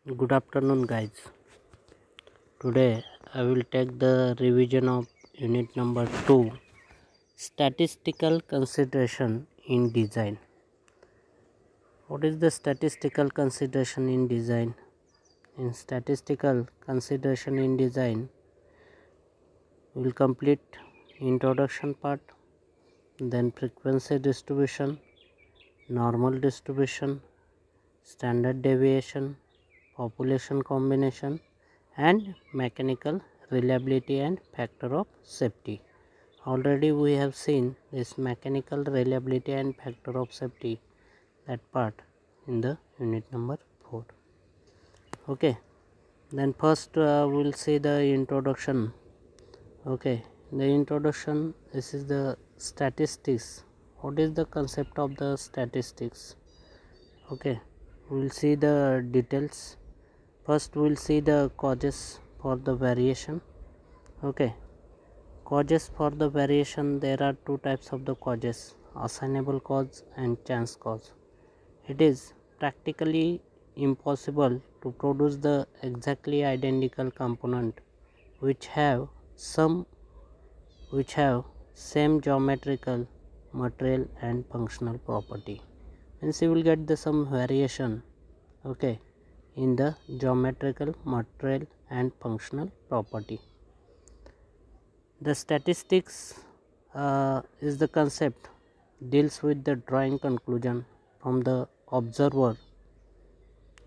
Good afternoon, guys. Today I will take the revision of unit number 2, statistical consideration in design. What is the statistical consideration in design? In statistical consideration in design, we will complete introduction part, then frequency distribution, normal distribution, standard deviation, population combination, and mechanical reliability and factor of safety. Already we have seen this mechanical reliability and factor of safety, that part in the unit number 4. Okay, then first we will see the introduction. Okay, the introduction, this is the statistics. What is the concept of the statistics? Okay, we will see the details. First we will see the causes for the variation. Okay, causes for the variation, there are two types of the causes, assignable cause and chance cause. It is practically impossible to produce the exactly identical component which have same geometrical, material and functional property. Means you will get the some variation, okay, in the geometrical, material and functional property. The statistics is the concept deals with the drawing conclusion from the observer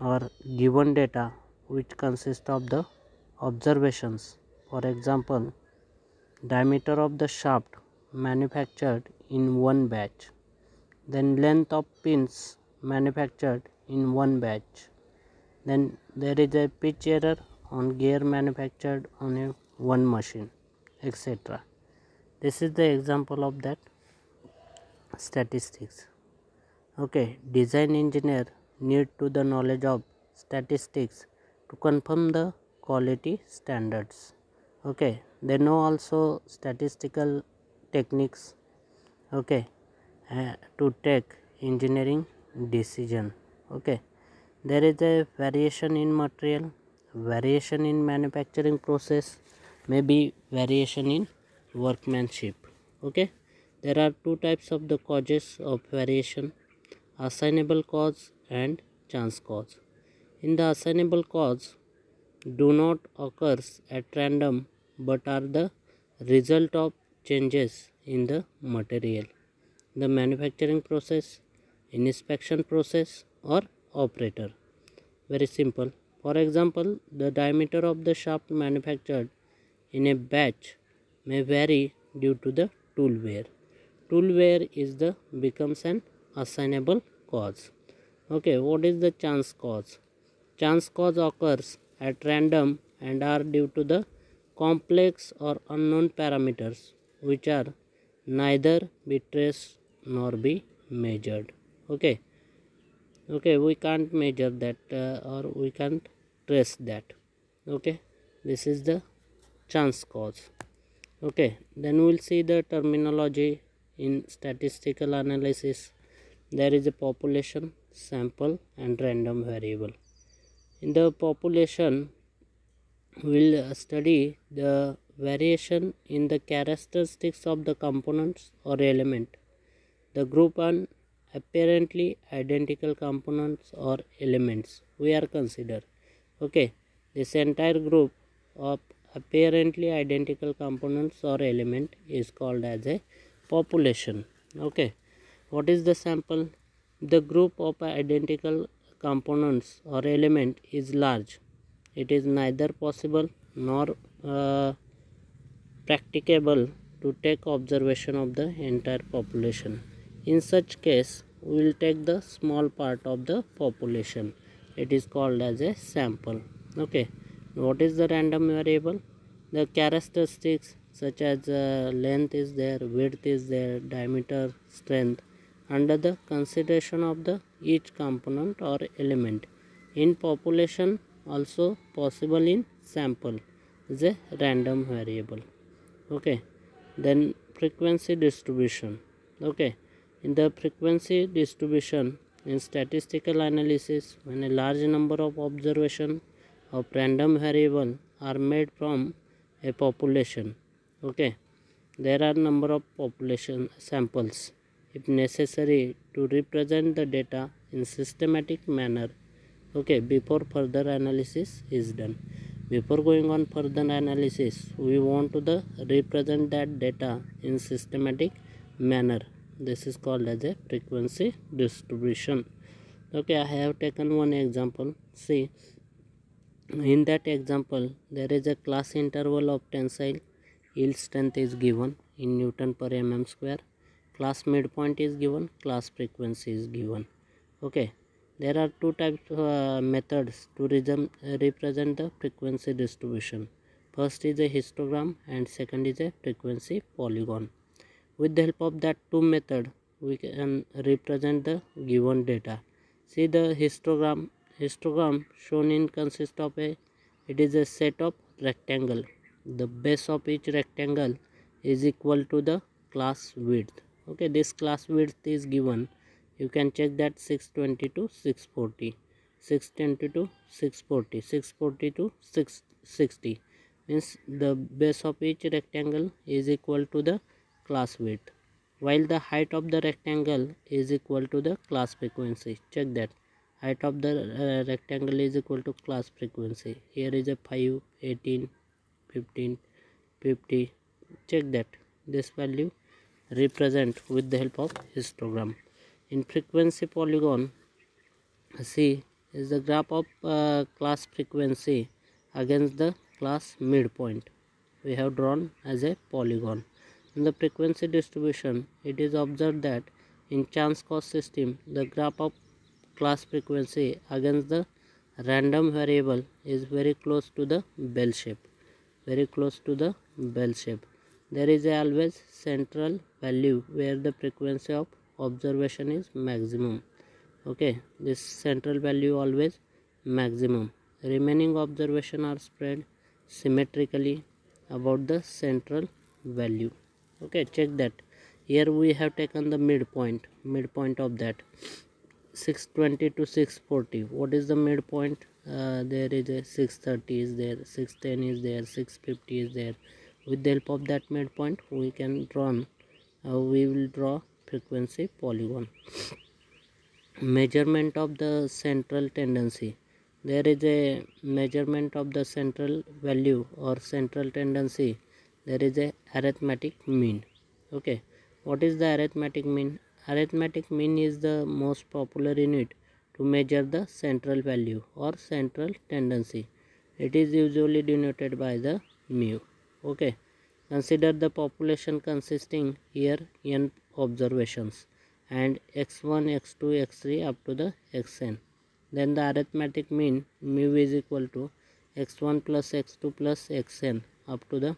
or given data which consist of the observations. For example, diameter of the shaft manufactured in one batch, then length of pins manufactured in one batch, then there is a pitch error on gear manufactured on a one machine, etc. This is the example of that statistics. Okay, design engineer need to the knowledge of statistics to confirm the quality standards. Okay, they know also statistical techniques, okay, to take engineering decision. Okay, there is a variation in material, variation in manufacturing process, maybe variation in workmanship. Okay, there are two types of the causes of variation, assignable cause and chance cause. In the assignable cause, do not occurs at random but are the result of changes in the material, the manufacturing process, inspection process or operator. Very simple. For example, the diameter of the shaft manufactured in a batch may vary due to the tool wear. Tool wear is the becomes an assignable cause. Okay, what is the chance cause? Chance cause occurs at random and are due to the complex or unknown parameters which are neither be traced nor be measured. Okay, we can't measure that or we can't trace that. Okay, this is the chance cause. Okay, then we'll see the terminology in statistical analysis. There is a population, sample and random variable. In the population, we'll study the variation in the characteristics of the components or element. The group on apparently identical components or elements we are consider. Okay, this entire group of apparently identical components or element is called as a population. Okay, what is the sample? The group of identical components or element is large. It is neither possible nor practicable to take observation of the entire population. In such case, we will take the small part of the population. It is called as a sample. Okay, what is the random variable? The characteristics such as length is there, width is there, diameter, strength under the consideration of the each component or element in population also possible in sample is a random variable. Okay, then frequency distribution. Okay, in the frequency distribution In statistical analysis, when a large number of observations of random variable are made from a population, okay, there are number of population samples if necessary to represent the data in systematic manner, okay, before further analysis is done. Before going on further analysis, we want to represent that data in systematic manner. This is called as a frequency distribution. Okay, I have taken one example. See, in that example, there is a class interval of tensile yield strength is given in Newton per mm square. Class midpoint is given, class frequency is given. Okay, there are two types methods to represent the frequency distribution. First is a histogram and second is a frequency polygon. With the help of that two method, we can represent the given data. See the histogram shown in consists of it is a set of rectangle. The base of each rectangle is equal to the class width. Okay, this class width is given. You can check that 620 to 640, 620 to 640, 640 to 660 means the base of each rectangle is equal to the class width, while the height of the rectangle is equal to the class frequency. Check that height of the rectangle is equal to class frequency. Here is a 5, 18, 15, 50. Check that this value represent with the help of histogram. In frequency polygon, see is the graph of class frequency against the class midpoint. We have drawn as a polygon. In the frequency distribution, it is observed that in chance cost system, the graph of class frequency against the random variable is very close to the bell shape. Very close to the bell shape. There is always central value where the frequency of observation is maximum. Okay, this central value always maximum. Remaining observation are spread symmetrically about the central value. Okay, check that. Here we have taken the midpoint of that 620 to 640. What is the midpoint? There is a 630 is there, 610 is there, 650 is there. With the help of that midpoint, we will draw frequency polygon. Measurement of the central tendency. There is a measurement of the central value or central tendency. There is a arithmetic mean. Okay, what is the arithmetic mean? Arithmetic mean is the most popular unit to measure the central value or central tendency. It is usually denoted by the mu. Okay, consider the population consisting here n observations and x1, x2, x3 up to the xn. Then the arithmetic mean mu is equal to x1 plus x2 plus xn up to the,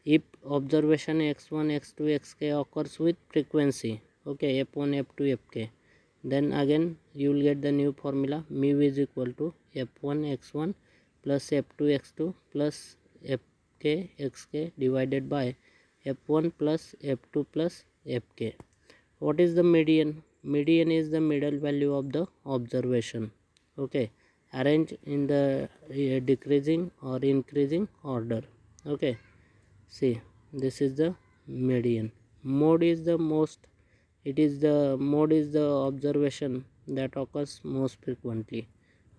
if observation x1, x2, xk occurs with frequency, okay, f1, f2, fk, then again you will get the new formula mu is equal to f1 x1 plus f2 x2 plus fk xk divided by f1 plus f2 plus fk. What is the median? Median is the middle value of the observation. Okay, arranged in the decreasing or increasing order. Okay, see this is the median. Mode is the most. It is the mode is the observation that occurs most frequently.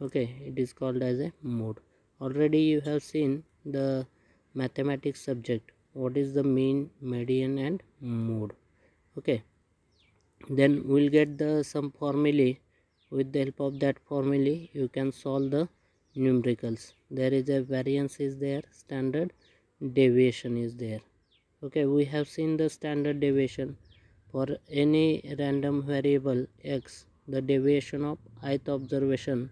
Okay, it is called as a mode. Already you have seen the mathematics subject. What is the mean, median, and mode? Okay. Then we'll get the some formulae. With the help of that formulae you can solve the numericals. There is a variance is there, standard deviation is there. Okay, we have seen the standard deviation for any random variable x. The deviation of ith observation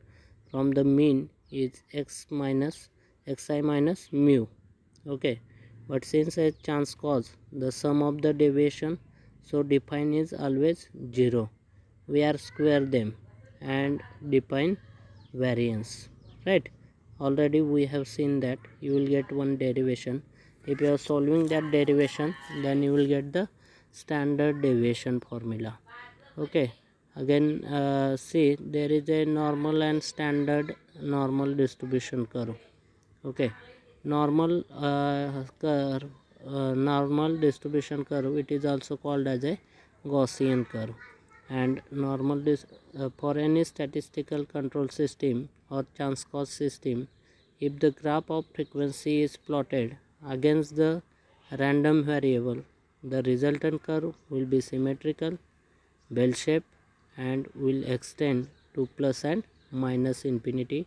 from the mean is xi minus mu. Okay, but since a chance cause, the sum of the deviation so define is always 0. We are square them and define variance, right? Already we have seen that you will get one derivation. If you are solving that derivation, then you will get the standard deviation formula. Okay, Again, see, there is a normal and standard normal distribution curve. Okay, normal curve, normal distribution curve, it is also called as a Gaussian curve. And normal for any statistical control system or chance cost system, if the graph of frequency is plotted against the random variable, the resultant curve will be symmetrical, bell shape, and will extend to plus and minus infinity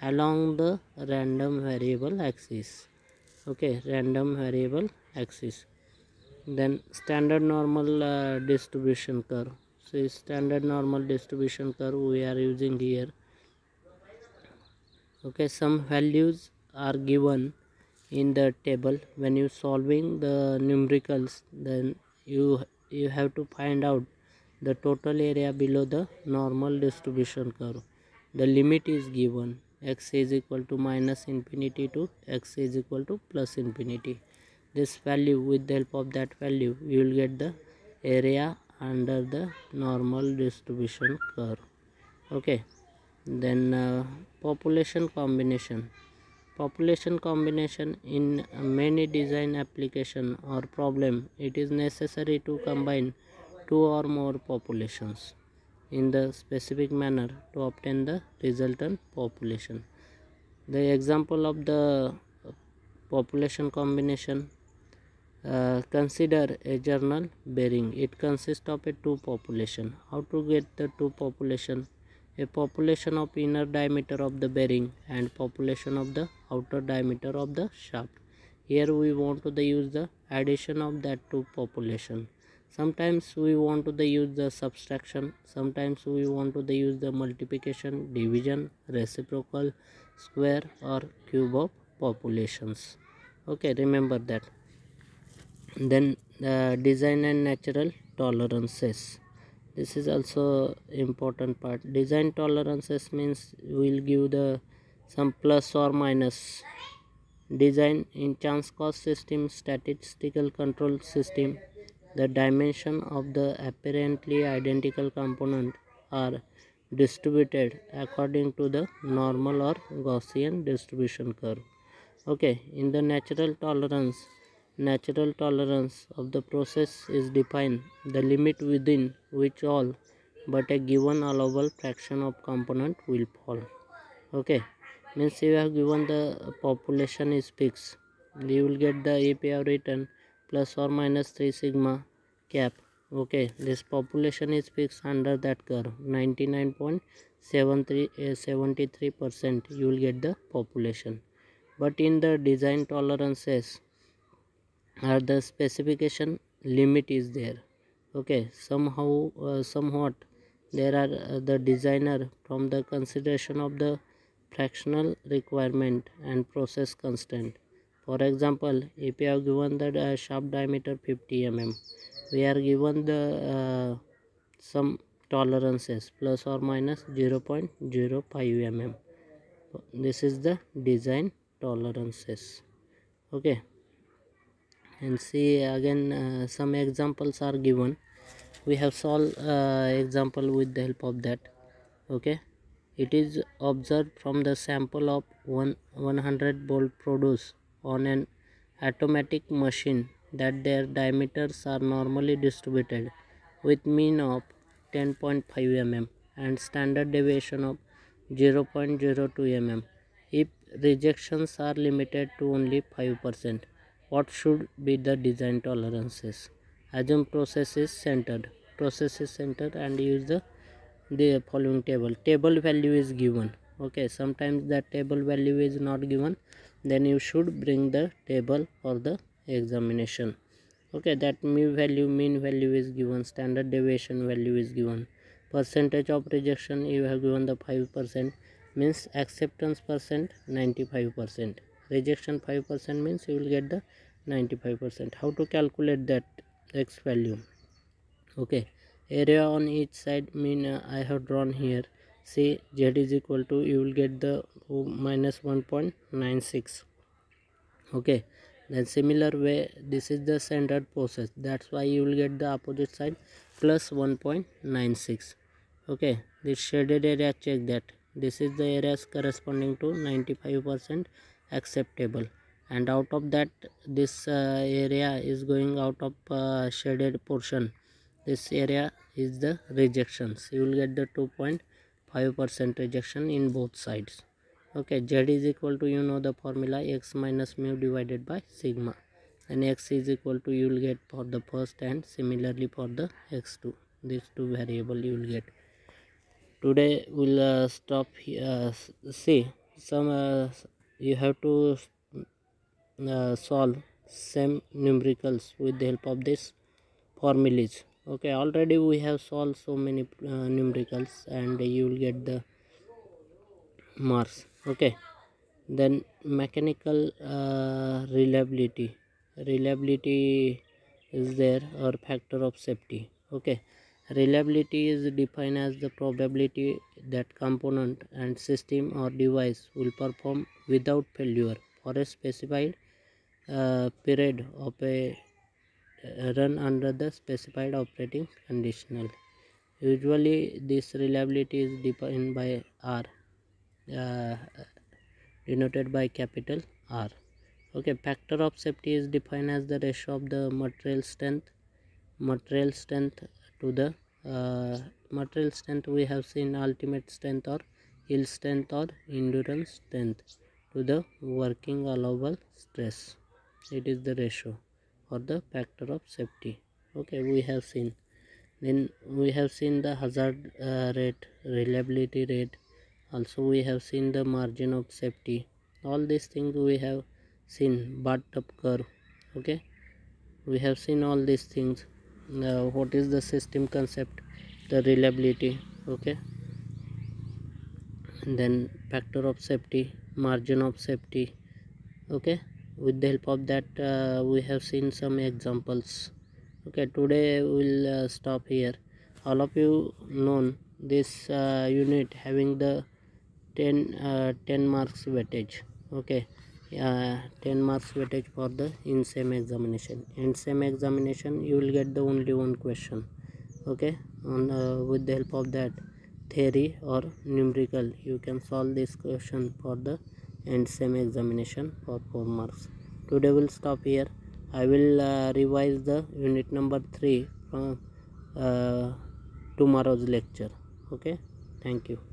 along the random variable axis. Okay, random variable axis. Then standard normal distribution curve. So standard normal distribution curve we are using here. Okay, some values are given in the table. When you solving the numericals, then you have to find out the total area below the normal distribution curve. The limit is given, x is equal to minus infinity to x is equal to plus infinity. This value, with the help of that value, you will get the area under the normal distribution curve. Okay, then population combination. Population combination, in many design application or problem, it is necessary to combine two or more populations in the specific manner to obtain the resultant population. The example of the population combination, consider a journal bearing. It consists of a two population. How to get the two population? A population of inner diameter of the bearing and population of the outer diameter of the shaft. Here we want to use the addition of that two population. Sometimes we want to use the subtraction, sometimes we want to use the multiplication, division, reciprocal, square or cube of populations. Okay, remember that. Then design and natural tolerances. This is also important part. Design tolerances means we'll give the some plus or minus. Design in chance cost system, statistical control system, the dimension of the apparently identical component are distributed according to the normal or Gaussian distribution curve. Okay, in the natural tolerance of the process is defined the limit within which all but a given allowable fraction of component will fall. Okay, means you have given the population is fixed, you will get the if you have written plus or minus 3 sigma cap. Okay, this population is fixed under that curve 99.73% you will get the population. But in the design tolerances or the specification, limit is there. Okay, somewhat there are the designer from the consideration of the fractional requirement and process constraint. For example, if you have given the shaft diameter 50 mm, we are given the some tolerances plus or minus 0.05 mm. This is the design tolerances. Okay, and see again some examples are given. We have solved example with the help of that. Okay, it is observed from the sample of 100 bolt produced on an automatic machine that their diameters are normally distributed with mean of 10.5 mm and standard deviation of 0.02 mm. If rejections are limited to only 5%, what should be the design tolerances? Assume process is centered and use the following table value is given. Okay, sometimes that table value is not given, then you should bring the table for the examination. Okay, that mean value is given, standard deviation value is given, percentage of rejection you have given the 5%, means acceptance percent 95%, rejection 5% means you will get the 95%. How to calculate that x value? Okay, area on each side mean I have drawn here. See, z is equal to, you will get the minus 1.96. okay, then similar way this is the standard process, that's why you will get the opposite side plus 1.96. Okay, this shaded area, check that this is the areas corresponding to 95% acceptable, and out of that this area is going out of shaded portion. This area is the rejections. You will get the 2.5% rejection in both sides. Okay, Z is equal to, you know the formula, x minus mu divided by sigma, and x is equal to, you will get for the first and similarly for the x2. These two variable you will get. Today we'll stop here. See some you have to solve same numericals with the help of this formulas. Okay, already we have solved so many numericals and you will get the marks. Okay, then mechanical reliability is there, or factor of safety. Okay, reliability is defined as the probability that component and system or device will perform without failure for a specified period of a run under the specified operating conditional. Usually this reliability is defined by R, uh, denoted by capital R. Okay, factor of safety is defined as the ratio of the material strength to the material strength. We have seen ultimate strength or yield strength or endurance strength to the working allowable stress. It is the ratio or the factor of safety. Okay, we have seen. Then we have seen the hazard rate, reliability rate. Also we have seen the margin of safety. All these things we have seen. Bathtub curve. Okay, we have seen all these things. Now what is the system concept? The reliability. Okay, and then factor of safety, margin of safety. Okay, with the help of that we have seen some examples. Okay, today we'll stop here. All of you known this unit having the 10 marks weightage. Okay, 10 marks weightage for the in same examination. In same examination you will get the only one question. Okay, on with the help of that theory or numerical you can solve this question for the end same examination for 4 marks. Today we'll stop here. I will revise the unit number 3 from tomorrow's lecture. Okay, thank you.